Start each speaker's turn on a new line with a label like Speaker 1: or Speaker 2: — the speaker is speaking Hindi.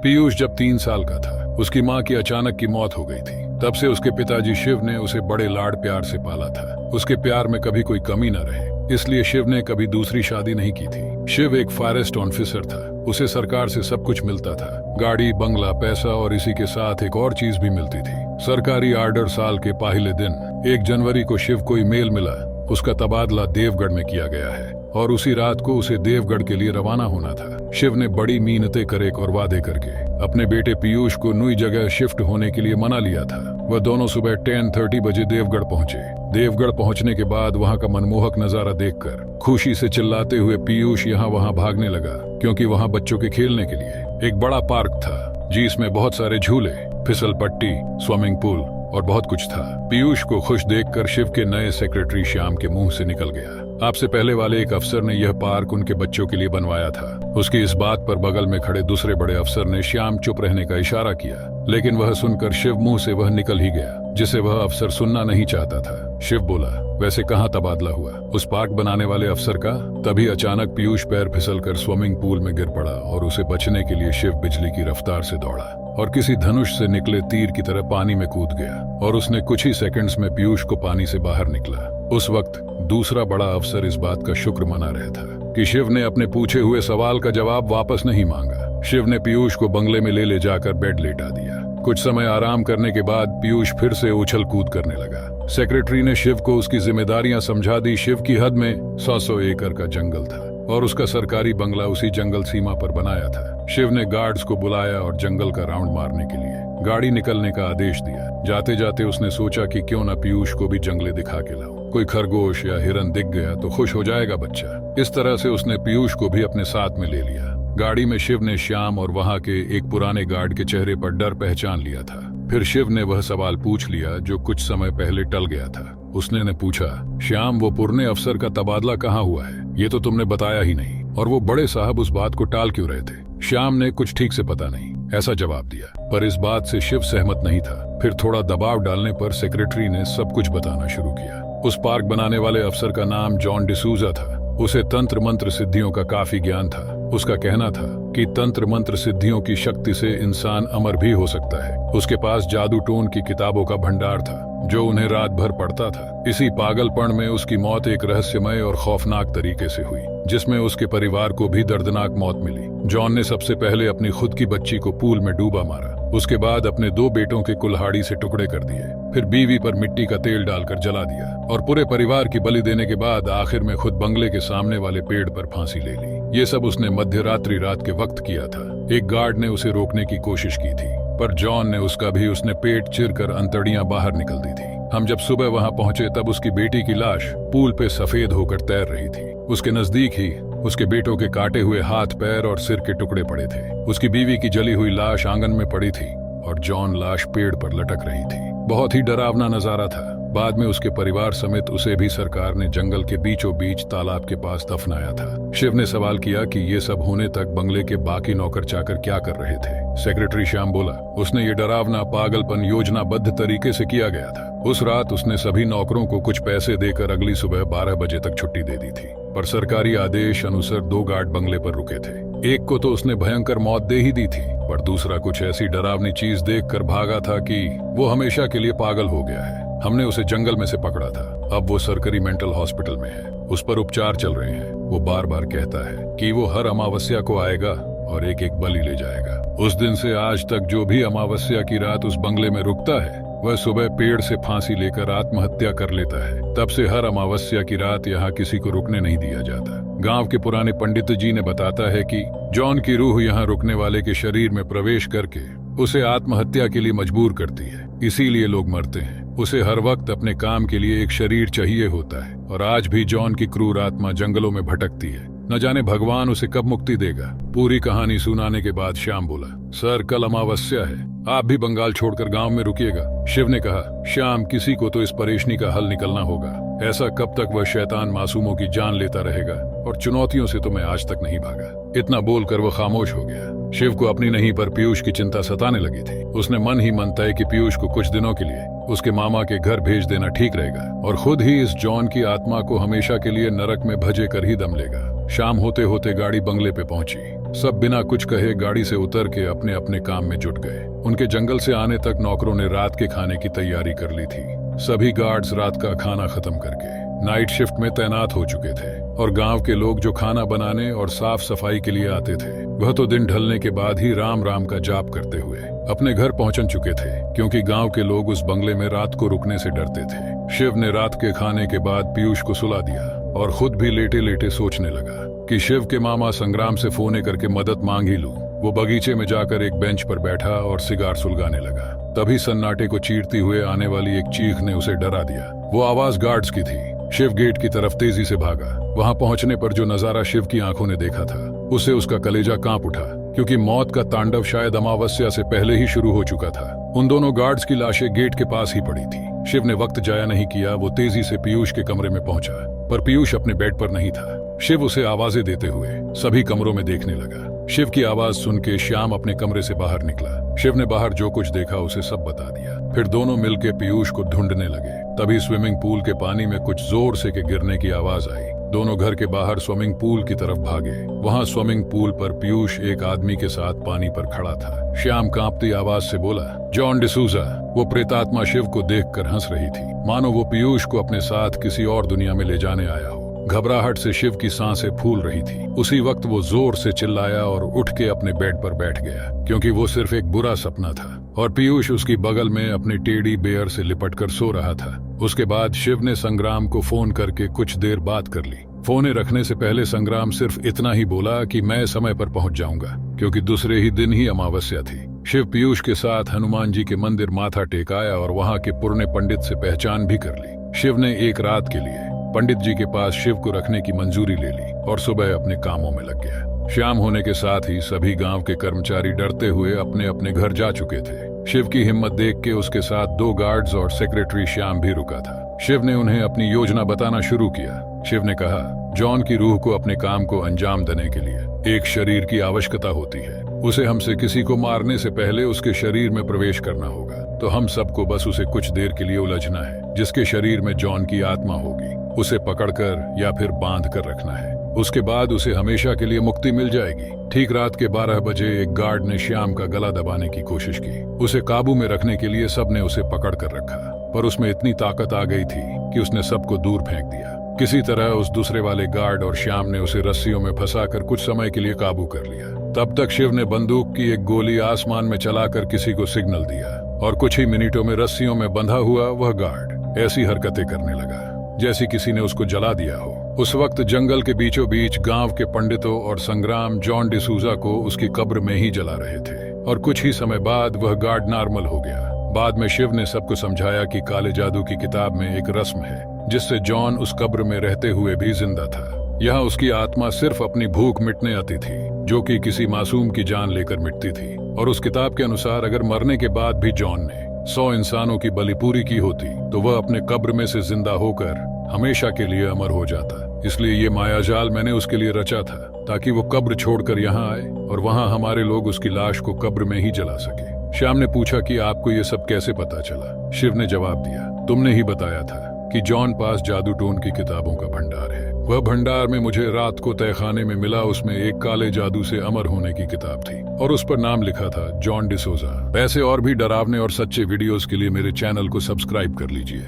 Speaker 1: पीयूष जब 3 साल का था, उसकी माँ की अचानक की मौत हो गई थी। तब से उसके पिताजी शिव ने उसे बड़े लाड प्यार से पाला था। उसके प्यार में कभी कोई कमी न रहे, इसलिए शिव ने कभी दूसरी शादी नहीं की थी। शिव एक फॉरेस्ट ऑफिसर था। उसे सरकार से सब कुछ मिलता था, गाड़ी, बंगला, पैसा, और इसी के साथ एक और चीज भी मिलती थी, सरकारी आर्डर। साल के पहले दिन 1 जनवरी को शिव को ईमेल मिला, उसका तबादला देवगढ़ में किया गया है और उसी रात को उसे देवगढ़ के लिए रवाना होना था। शिव ने बड़ी मिन्नतें करे और वादे करके अपने बेटे पीयूष को नई जगह शिफ्ट होने के लिए मना लिया था। वह दोनों सुबह 10:30 बजे देवगढ़ पहुंचे। देवगढ़ पहुंचने के बाद वहां का मनमोहक नजारा देखकर खुशी से चिल्लाते हुए पीयूष यहाँ वहां भागने लगा, क्योंकि वहां बच्चों के खेलने के लिए एक बड़ा पार्क था, जिसमें बहुत सारे झूले, फिसल पट्टी, स्विमिंग पूल और बहुत कुछ था। पीयूष को खुश देखकर शिव के नए सेक्रेटरी श्याम के मुंह से निकल गया, आपसे पहले वाले एक अफसर ने यह पार्क उनके बच्चों के लिए बनवाया था। उसकी इस बात पर बगल में खड़े दूसरे बड़े अफसर ने श्याम चुप रहने का इशारा किया, लेकिन वह सुनकर शिव मुंह से वह निकल ही गया जिसे वह अफसर सुनना नहीं चाहता था। शिव बोला, वैसे कहाँ तबादला हुआ? उस पार्क बनाने वाले अफसर का? तभी अचानक पीयूष पैर फिसलकर स्विमिंग पूल में गिर पड़ा और उसे बचने के लिए शिव बिजली की रफ्तार से दौड़ा और किसी धनुष से निकले तीर की तरह पानी में कूद गया और उसने कुछ ही सेकंड्स में पीयूष को पानी से बाहर निकला। उस वक्त दूसरा बड़ा अफसर इस बात का शुक्र मना रहा था कि शिव ने अपने पूछे हुए सवाल का जवाब वापस नहीं मांगा। शिव ने पीयूष को बंगले में ले जाकर बेड लेटा दिया। कुछ समय आराम करने के बाद पीयूष फिर से उछल कूद करने लगा। सेक्रेटरी ने शिव को उसकी जिम्मेदारियां समझा दी। शिव की हद में 100 एकड़ का जंगल था और उसका सरकारी बंगला उसी जंगल सीमा पर बनाया था। शिव ने गार्ड्स को बुलाया और जंगल का राउंड मारने के लिए गाड़ी निकलने का आदेश दिया। जाते जाते उसने सोचा कि क्यों न पीयूष को भी जंगले दिखा के लाऊं। कोई खरगोश या हिरन दिख गया तो खुश हो जाएगा बच्चा। इस तरह से उसने पीयूष को भी अपने साथ में ले लिया। गाड़ी में शिव ने श्याम और वहां के एक पुराने गार्ड के चेहरे पर डर पहचान लिया था। फिर शिव ने वह सवाल पूछ लिया जो कुछ समय पहले टल गया था। उसने पूछा, श्याम, वो पुराने अफसर का तबादला कहाँ हुआ है? ये तो तुमने बताया ही नहीं, और वो बड़े साहब उस बात को टाल क्यों रहे थे? श्याम ने कुछ ठीक से पता नहीं ऐसा जवाब दिया, पर इस बात से शिव सहमत नहीं था। फिर थोड़ा दबाव डालने पर सेक्रेटरी ने सब कुछ बताना शुरू किया। उस पार्क बनाने वाले अफसर का नाम जॉन डिसूजा था। उसे तंत्र मंत्र सिद्धियों का काफी ज्ञान था। उसका कहना था कि तंत्र मंत्र सिद्धियों की शक्ति से इंसान अमर भी हो सकता है। उसके पास जादू टोन की किताबों का भंडार था जो उन्हें रात भर पढ़ता था। इसी पागलपन में उसकी मौत एक रहस्यमय और खौफनाक तरीके से हुई, जिसमें उसके परिवार को भी दर्दनाक मौत मिली। जॉन ने सबसे पहले अपनी खुद की बच्ची को पूल में डूबा मारा, उसके बाद अपने 2 बेटों के कुल्हाड़ी से टुकड़े कर दिए, फिर बीवी पर मिट्टी का तेल डालकर जला दिया और पूरे परिवार की बलि देने के बाद आखिर में खुद बंगले के सामने वाले पेड़ पर फांसी ले ली। ये सब उसने मध्यरात्रि रात के वक्त किया था। एक गार्ड ने उसे रोकने की कोशिश की थी, पर जॉन ने उसने पेट चिरकर अंतड़ियां बाहर निकल दी थी। हम जब सुबह वहां पहुंचे तब उसकी बेटी की लाश पूल पे सफेद होकर तैर रही थी। उसके नजदीक ही उसके बेटों के काटे हुए हाथ, पैर और सिर के टुकड़े पड़े थे। उसकी बीवी की जली हुई लाश आंगन में पड़ी थी और जॉन लाश पेड़ पर लटक रही थी। बहुत ही डरावना नजारा था। बाद में उसके परिवार समेत उसे भी सरकार ने जंगल के बीचों बीच तालाब के पास दफनाया था। शिव ने सवाल किया कि ये सब होने तक बंगले के बाकी नौकर चाकर क्या कर रहे थे? सेक्रेटरी श्याम बोला, उसने ये डरावना पागलपन योजनाबद्ध तरीके से किया गया था। उस रात उसने सभी नौकरों को कुछ पैसे देकर अगली सुबह 12 बजे तक छुट्टी दे दी थी, पर सरकारी आदेश अनुसार 2 गार्ड बंगले पर रुके थे। एक को तो उसने भयंकर मौत दे ही दी थी, पर दूसरा कुछ ऐसी डरावनी चीज देखकर भागा था कि वो हमेशा के लिए पागल हो गया है। हमने उसे जंगल में से पकड़ा था। अब वो सरकारी मेंटल हॉस्पिटल में है, उस पर उपचार चल रहे हैं। वो बार बार कहता है कि वो हर अमावस्या को आएगा और एक एक बलि ले जाएगा। उस दिन से आज तक जो भी अमावस्या की रात उस बंगले में रुकता है, वह सुबह पेड़ से फांसी लेकर आत्महत्या कर लेता है। तब से हर अमावस्या की रात यहाँ किसी को रुकने नहीं दिया जाता। गांव के पुराने पंडित जी ने बताता है कि जॉन की रूह यहाँ रुकने वाले के शरीर में प्रवेश करके उसे आत्महत्या के लिए मजबूर करती है, इसीलिए लोग मरते हैं। उसे हर वक्त अपने काम के लिए एक शरीर चाहिए होता है और आज भी जॉन की क्रूर आत्मा जंगलों में भटकती है। न जाने भगवान उसे कब मुक्ति देगा। पूरी कहानी सुनाने के बाद श्याम बोला, सर, कल अमावस्या है, आप भी बंगाल छोड़कर गांव में रुकिएगा। शिव ने कहा, श्याम, किसी को तो इस परेशानी का हल निकलना होगा। ऐसा कब तक वह शैतान मासूमों की जान लेता रहेगा? और चुनौतियों से तो मैं आज तक नहीं भागा। इतना बोलकर वह खामोश हो गया। शिव को अपनी नहीं पर पीयूष की चिंता सताने लगी थी। उसने मन ही मन तय कि पीयूष को कुछ दिनों के लिए उसके मामा के घर भेज देना ठीक रहेगा और खुद ही इस जॉन की आत्मा को हमेशा के लिए नरक में भजे कर ही दम लेगा। शाम होते होते गाड़ी बंगले पे पहुंची। सब बिना कुछ कहे गाड़ी से उतर के अपने अपने काम में जुट गए। उनके जंगल से आने तक नौकरों ने रात के खाने की तैयारी कर ली थी। सभी गार्ड्स रात का खाना खत्म करके नाइट शिफ्ट में तैनात हो चुके थे और गांव के लोग जो खाना बनाने और साफ सफाई के लिए आते थे वह तो दिन ढलने के बाद ही राम राम का जाप करते हुए अपने घर पहुंच चुके थे, क्योंकि गांव के लोग उस बंगले में रात को रुकने से डरते थे। शिव ने रात के खाने के बाद पीयूष को सुला दिया और खुद भी लेटे लेटे सोचने लगा कि शिव के मामा संग्राम से फोन करके मदद मांग ही लूं। वो बगीचे में जाकर एक बेंच पर बैठा और सिगार सुलगाने लगा। तभी सन्नाटे को चीरते हुए आने वाली एक चीख ने उसे डरा दिया। वो आवाज गार्ड्स की थी। शिव गेट की तरफ तेजी से भागा। वहां पहुंचने पर जो नजारा शिव की आंखों ने देखा था उससे उसका कलेजा कांप उठा, क्योंकि मौत का तांडव शायद अमावस्या से पहले ही शुरू हो चुका था। उन दोनों गार्ड्स की लाशें गेट के पास ही पड़ी थी। शिव ने वक्त जाया नहीं किया। वो तेजी से पीयूष के कमरे में पहुंचा, पर पीयूष अपने बेड पर नहीं था। शिव उसे आवाजें देते हुए सभी कमरों में देखने लगा। शिव की आवाज सुन के श्याम अपने कमरे से बाहर निकला। शिव ने बाहर जो कुछ देखा उसे सब बता दिया। फिर दोनों मिलकर पीयूष को ढूंढने लगे। तभी स्विमिंग पूल के पानी में कुछ जोर से के गिरने की आवाज आई। दोनों घर के बाहर स्विमिंग पूल की तरफ भागे। वहां स्विमिंग पूल पर पीयूष एक आदमी के साथ पानी पर खड़ा था। श्याम कांपती आवाज से बोला, जॉन डिसूजा। वो प्रेतात्मा शिव को देखकर हंस रही थी, मानो वो पीयूष को अपने साथ किसी और दुनिया में ले जाने आया हो। घबराहट से शिव की सांसें फूल रही थी। उसी वक्त वो जोर से चिल्लाया और उठ के अपने बेड पर बैठ गया, क्योंकि वो सिर्फ एक बुरा सपना था और पीयूष उसकी बगल में अपने टेडी बेयर से लिपटकर सो रहा था। उसके बाद शिव ने संग्राम को फोन करके कुछ देर बात कर ली। फोन रखने से पहले संग्राम सिर्फ इतना ही बोला कि मैं समय पर पहुंच जाऊंगा, क्योंकि दूसरे ही दिन ही अमावस्या थी। शिव पीयूष के साथ हनुमान जी के मंदिर माथा टेकाया और वहां के पुरने पंडित से पहचान भी कर ली। शिव ने एक रात के लिए पंडित जी के पास शिव को रखने की मंजूरी ले ली और सुबह अपने कामों में लग गया। शाम होने के साथ ही सभी गांव के कर्मचारी डरते हुए अपने अपने घर जा चुके थे। शिव की हिम्मत देख के उसके साथ 2 गार्ड्स और सेक्रेटरी श्याम भी रुका था। शिव ने उन्हें अपनी योजना बताना शुरू किया। शिव ने कहा, जॉन की रूह को अपने काम को अंजाम देने के लिए एक शरीर की आवश्यकता होती है। उसे हमसे किसी को मारने से पहले उसके शरीर में प्रवेश करना होगा। तो हम सबको बस उसे कुछ देर के लिए उलझना है। जिसके शरीर में जॉन की आत्मा होगी उसे पकड़कर या फिर बांध कर रखना है। उसके बाद उसे हमेशा के लिए मुक्ति मिल जाएगी। ठीक रात के 12 बजे एक गार्ड ने श्याम का गला दबाने की कोशिश की। उसे काबू में रखने के लिए सबने उसे पकड़ कर रखा, पर उसमें इतनी ताकत आ गई थी कि उसने सबको दूर फेंक दिया। किसी तरह उस दूसरे वाले गार्ड और श्याम ने उसे रस्सियों में फंसाकर कुछ समय के लिए काबू कर लिया। तब तक शिव ने बंदूक की एक गोली आसमान में चलाकर किसी को सिग्नल दिया और कुछ ही मिनटों में रस्सियों में बंधा हुआ वह गार्ड ऐसी हरकतें करने लगा जैसी किसी ने उसको जला दिया हो। उस वक्त जंगल के बीचों बीच गांव के पंडितों और संग्राम जॉन डिसूजा को उसकी कब्र में ही जला रहे थे और कुछ ही समय बाद वह गार्ड नॉर्मल हो गया। बाद में शिव ने सबको समझाया कि काले जादू की किताब में एक रस्म है जिससे जॉन उस कब्र में रहते हुए भी जिंदा था। यहाँ उसकी आत्मा सिर्फ अपनी भूख मिटने आती थी, जो कि किसी मासूम की जान लेकर मिटती थी। और उस किताब के अनुसार अगर मरने के बाद भी जॉन ने 100 इंसानों की बलि पूरी की होती तो वह अपने कब्र में से जिंदा होकर हमेशा के लिए अमर हो जाता। इसलिए ये मायाजाल मैंने उसके लिए रचा था, ताकि वो कब्र छोड़कर यहाँ आए और वहाँ हमारे लोग उसकी लाश को कब्र में ही जला सके। श्याम ने पूछा कि आपको ये सब कैसे पता चला? शिव ने जवाब दिया, तुमने ही बताया था कि जॉन पास जादू टोन की किताबों का भंडार है। वह भंडार में मुझे रात को तहखाने में मिला। उसमें एक काले जादू से अमर होने की किताब थी और उस पर नाम लिखा था जॉन डिसूजा। ऐसे और भी डरावने और सच्चे वीडियोस के लिए मेरे चैनल को सब्सक्राइब कर लीजिए।